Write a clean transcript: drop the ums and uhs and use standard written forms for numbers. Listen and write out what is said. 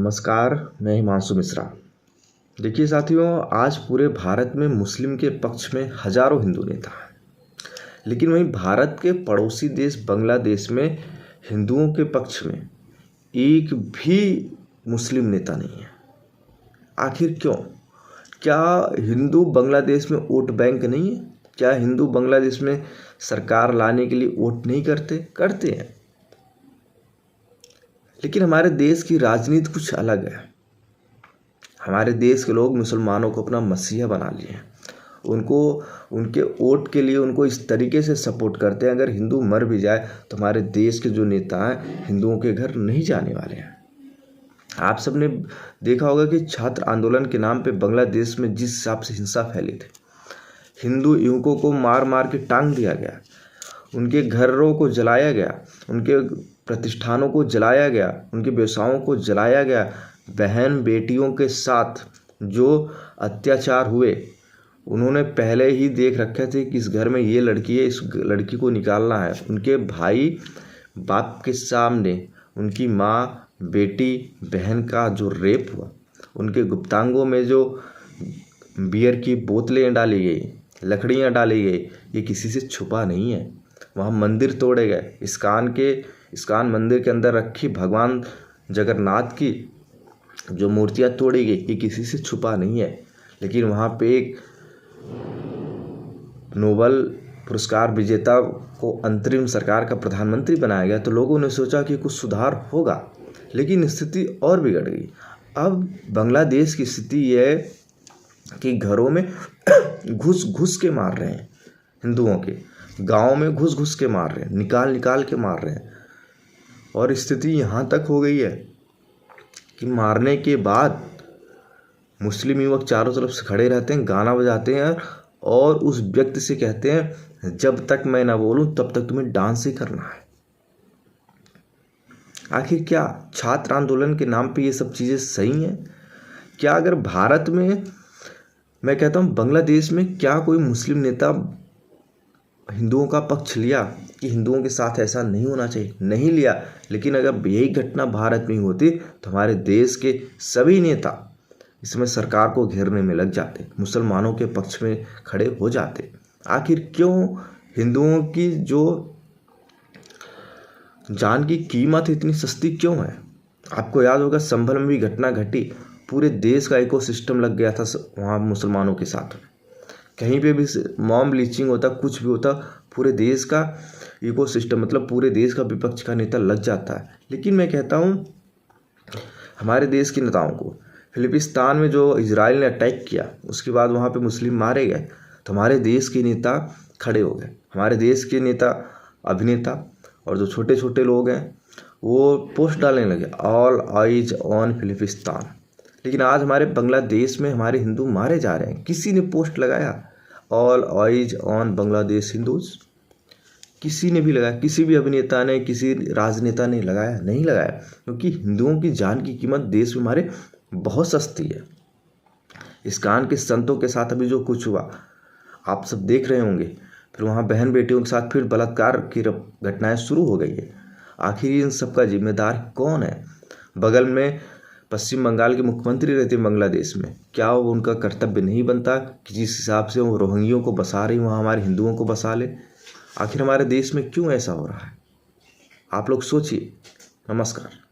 नमस्कार, मैं हिमांशु मिश्रा। देखिए साथियों, आज पूरे भारत में मुस्लिम के पक्ष में हजारों हिंदू नेता हैं, लेकिन वहीं भारत के पड़ोसी देश बांग्लादेश में हिंदुओं के पक्ष में एक भी मुस्लिम नेता नहीं है। आखिर क्यों? क्या हिंदू बांग्लादेश में वोट बैंक नहीं है? क्या हिंदू बांग्लादेश में सरकार लाने के लिए वोट नहीं करते हैं। लेकिन हमारे देश की राजनीति कुछ अलग है। हमारे देश के लोग मुसलमानों को अपना मसीहा बना लिए हैं। उनको उनके वोट के लिए उनको इस तरीके से सपोर्ट करते हैं, अगर हिंदू मर भी जाए तो हमारे देश के जो नेता हैं हिंदुओं के घर नहीं जाने वाले हैं। आप सबने देखा होगा कि छात्र आंदोलन के नाम पे बांग्लादेश में जिस हिसाब से हिंसा फैली थी, हिंदू युवकों को मार मार के टांग दिया गया, उनके घरों को जलाया गया, उनके प्रतिष्ठानों को जलाया गया, उनके व्यवसायों को जलाया गया। बहन बेटियों के साथ जो अत्याचार हुए, उन्होंने पहले ही देख रखे थे कि इस घर में ये लड़की है, इस लड़की को निकालना है। उनके भाई बाप के सामने उनकी माँ, बेटी, बहन का जो रेप हुआ, उनके गुप्तांगों में जो बियर की बोतलें डाली गई, लकड़ियाँ डाली गई, ये किसी से छुपा नहीं है। वहाँ मंदिर तोड़े गए, इस्कान मंदिर के अंदर रखी भगवान जगन्नाथ की जो मूर्तियाँ तोड़ी गई, ये किसी से छुपा नहीं है। लेकिन वहाँ पे एक नोबेल पुरस्कार विजेता को अंतरिम सरकार का प्रधानमंत्री बनाया गया, तो लोगों ने सोचा कि कुछ सुधार होगा, लेकिन स्थिति और बिगड़ गई। अब बांग्लादेश की स्थिति ये है कि घरों में घुस घुस के मार रहे हैं, हिंदुओं के गाँव में घुस घुस के मार रहे हैं, निकाल के मार रहे हैं। और स्थिति यहाँ तक हो गई है कि मारने के बाद मुस्लिम युवक चारों तरफ से खड़े रहते हैं, गाना बजाते हैं और उस व्यक्ति से कहते हैं, जब तक मैं ना बोलूं तब तक तुम्हें डांस ही करना है। आखिर क्या छात्र आंदोलन के नाम पे ये सब चीज़ें सही हैं? क्या अगर भारत में, मैं कहता हूँ बांग्लादेश में, क्या कोई मुस्लिम नेता हिंदुओं का पक्ष लिया कि हिंदुओं के साथ ऐसा नहीं होना चाहिए? नहीं लिया। लेकिन अगर यही घटना भारत में होती तो हमारे देश के सभी नेता इसमें सरकार को घेरने में लग जाते, मुसलमानों के पक्ष में खड़े हो जाते। आखिर क्यों हिंदुओं की जो जान की कीमत इतनी सस्ती क्यों है? आपको याद होगा संभल में भी घटना घटी, पूरे देश का इकोसिस्टम लग गया था वहाँ मुसलमानों के साथ। कहीं पे भी मॉब लीचिंग होता, कुछ भी होता, पूरे देश का इकोसिस्टम, मतलब पूरे देश का विपक्ष का नेता लग जाता है। लेकिन मैं कहता हूँ हमारे देश के नेताओं को, फिलिपिस्तान में जो इजराइल ने अटैक किया, उसके बाद वहाँ पे मुस्लिम मारे गए, तो हमारे देश के नेता खड़े हो गए। हमारे देश के नेता, अभिनेता और जो छोटे छोटे लोग हैं वो पोस्ट डालने लगे, ऑल आइज ऑन फिलिपिस्तान। लेकिन आज हमारे बांग्लादेश में हमारे हिंदू मारे जा रहे हैं। किसी ने पोस्ट लगाया all eyes on Bangladesh Hindus? किसी ने भी लगाया? किसी भी अभिनेता ने, किसी राजनेता ने लगाया? नहीं लगाया, क्योंकि हिंदुओं की जान की कीमत देश में हमारे बहुत सस्ती है। इस्कान के संतों के साथ अभी जो कुछ हुआ आप सब देख रहे होंगे, फिर वहाँ बहन बेटियों के साथ फिर बलात्कार की घटनाएं शुरू हो गई है। आखिर इन सबका जिम्मेदार कौन है? बगल में पश्चिम बंगाल के मुख्यमंत्री रहते हैं बांग्लादेश में, क्या वो उनका कर्तव्य नहीं बनता कि जिस हिसाब से वो रोहिंग्यों को बसा रही वहाँ हमारे हिंदुओं को बसा ले? आखिर हमारे देश में क्यों ऐसा हो रहा है? आप लोग सोचिए। नमस्कार।